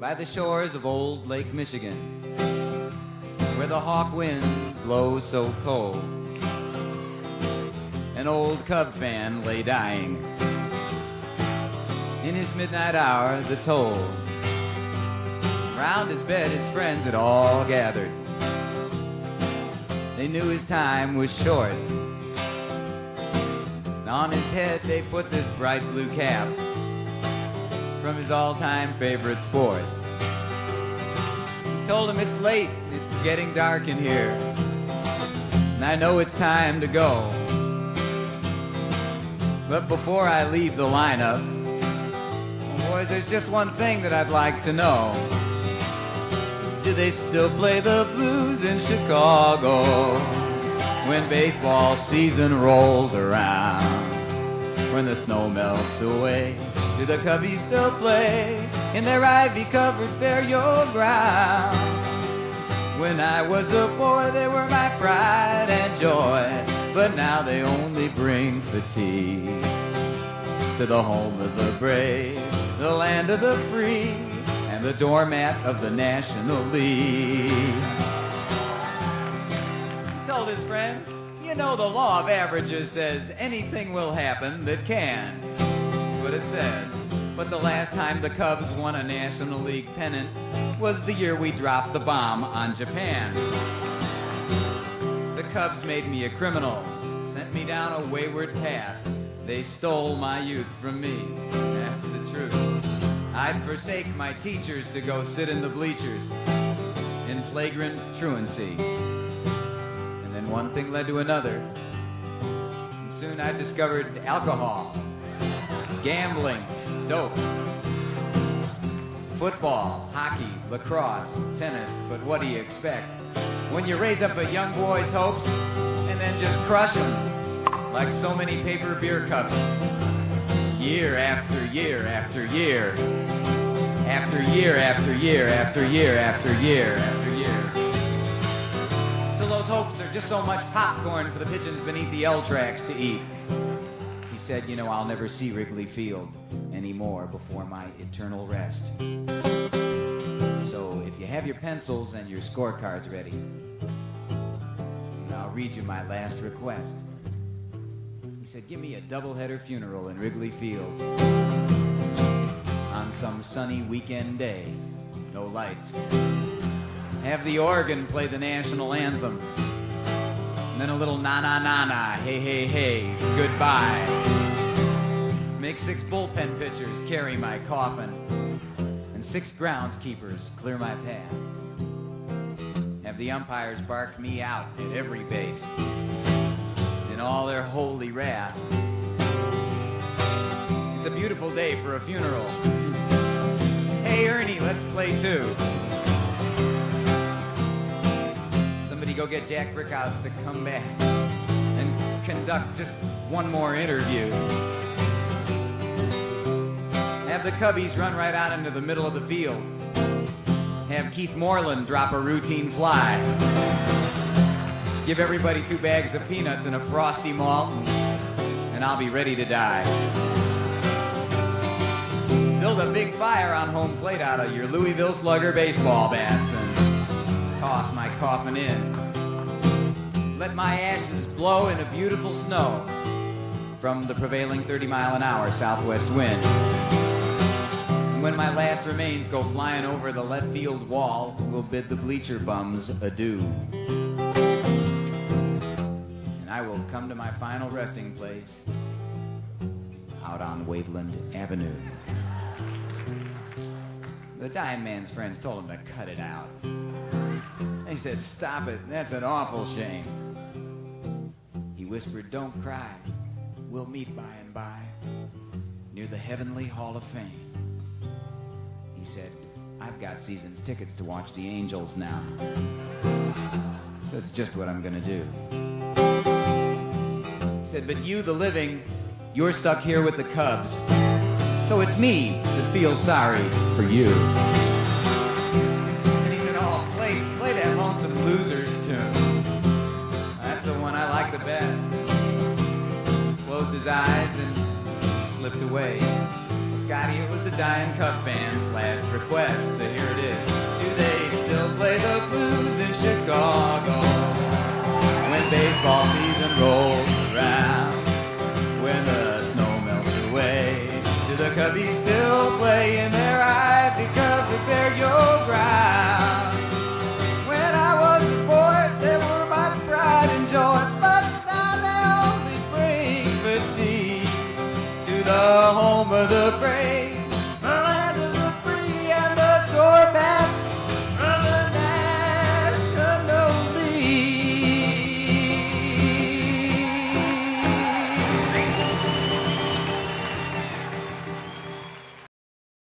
by the shores of old Lake Michigan, where the hawk wind blows so cold. An old Cub fan lay dying. In his midnight hour, the toll. Round his bed, his friends had all gathered. They knew his time was short. And on his head, they put this bright blue cap from his all-time favorite sport. He told him, "It's late, it's getting dark in here, and I know it's time to go. But before I leave the lineup, boys, there's just one thing that I'd like to know. Do they still play the blues in Chicago when baseball season rolls around? When the snow melts away, do the Cubbies still play in their ivy-covered burial ground? When I was a boy, they were my pride and joy, but now they only bring fatigue to the home of the brave, the land of the free, and the doormat of the National League." He told his friends, "You know the law of averages says anything will happen that can." That's what it says. But the last time the Cubs won a National League pennant was the year we dropped the bomb on Japan. The Cubs made me a criminal, sent me down a wayward path. They stole my youth from me. That's the truth. I'd forsake my teachers to go sit in the bleachers in flagrant truancy. And then one thing led to another. And soon I discovered alcohol, gambling, dope, football, hockey, lacrosse, tennis. But what do you expect when you raise up a young boy's hopes and then just crush them like so many paper beer cups, year after year after year, after year after year after year after year after year, till those hopes are just so much popcorn for the pigeons beneath the L tracks to eat." He said, "You know, I'll never see Wrigley Field anymore before my eternal rest. So if you have your pencils and your scorecards ready, I'll read you my last request." He said, "Give me a doubleheader funeral in Wrigley Field on some sunny weekend day, no lights. Have the organ play the national anthem, and then a little na-na-na-na, hey, hey, hey, goodbye. Make 6 bullpen pitchers carry my coffin, and 6 groundskeepers clear my path. Have the umpires bark me out at every base in all their holy wrath. It's a beautiful day for a funeral. Hey, Ernie, let's play too. Somebody go get Jack Brickhouse to come back and conduct just one more interview. Have the Cubbies run right out into the middle of the field. Have Keith Moreland drop a routine fly. Give everybody 2 bags of peanuts and a Frosty malt, and I'll be ready to die. Build a big fire on home plate out of your Louisville Slugger baseball bats and toss my coffin in. Let my ashes blow in a beautiful snow from the prevailing 30-mile-an-hour southwest wind. And when my last remains go flying over the left field wall, we'll bid the bleacher bums adieu. And I will come to my final resting place out on Waveland Avenue. The dying man's friends told him to cut it out. They said, "Stop it, that's an awful shame." He whispered, "Don't cry, we'll meet by and by near the Heavenly Hall of Fame." He said, "I've got season's tickets to watch the Angels now, so that's just what I'm gonna do." He said, "But you, the living, you're stuck here with the Cubs, so it's me that feels sorry for you." And he said, "Oh, play that Lonesome Losers tune. That's the one I like the best." Closed his eyes and slipped away. Those Scotty, it was the Dying Cup fans' last request, so here it is. Do they still play the blues